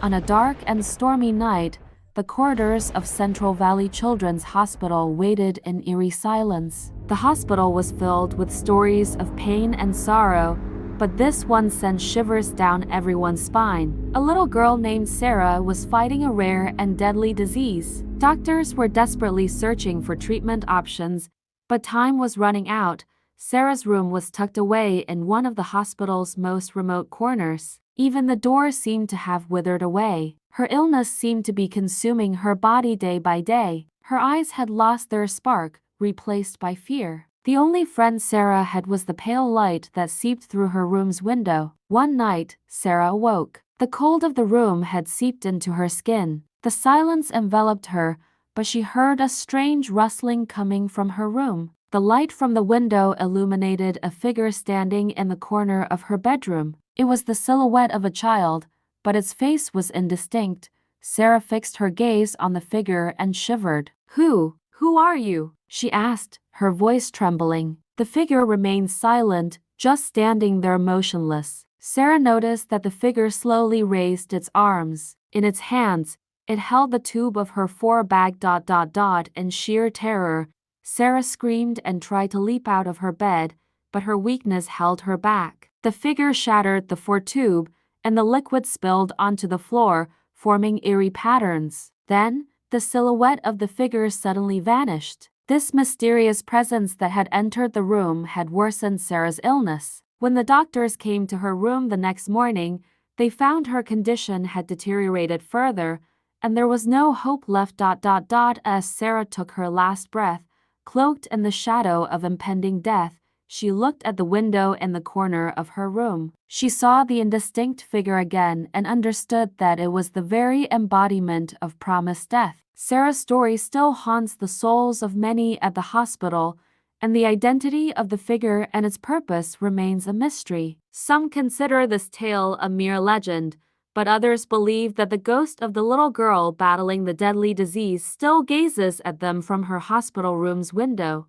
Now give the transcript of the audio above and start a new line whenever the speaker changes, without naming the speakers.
On a dark and stormy night, the corridors of Central Valley Children's Hospital waited in eerie silence. The hospital was filled with stories of pain and sorrow, but this one sent shivers down everyone's spine. A little girl named Sarah was fighting a rare and deadly disease. Doctors were desperately searching for treatment options, but time was running out. Sarah's room was tucked away in one of the hospital's most remote corners. Even the door seemed to have withered away. Her illness seemed to be consuming her body day by day. Her eyes had lost their spark, replaced by fear. The only friend Sarah had was the pale light that seeped through her room's window. One night, Sarah awoke. The cold of the room had seeped into her skin. The silence enveloped her, but she heard a strange rustling coming from her room. The light from the window illuminated a figure standing in the corner of her bedroom. It was the silhouette of a child, but its face was indistinct. Sarah fixed her gaze on the figure and shivered. Who are you?" she asked, her voice trembling. The figure remained silent, just standing there motionless. Sarah noticed that the figure slowly raised its arms. In its hands, it held the tube of her four-bag ... In sheer terror, Sarah screamed and tried to leap out of her bed, but her weakness held her back. The figure shattered the four-tube, and the liquid spilled onto the floor, forming eerie patterns. Then, the silhouette of the figure suddenly vanished. This mysterious presence that had entered the room had worsened Sarah's illness. When the doctors came to her room the next morning, they found her condition had deteriorated further, and there was no hope left. As Sarah took her last breath, cloaked in the shadow of impending death, she looked at the window in the corner of her room. She saw the indistinct figure again and understood that it was the very embodiment of promised death. Sarah's story still haunts the souls of many at the hospital, and the identity of the figure and its purpose remains a mystery. Some consider this tale a mere legend, but others believe that the ghost of the little girl battling the deadly disease still gazes at them from her hospital room's window.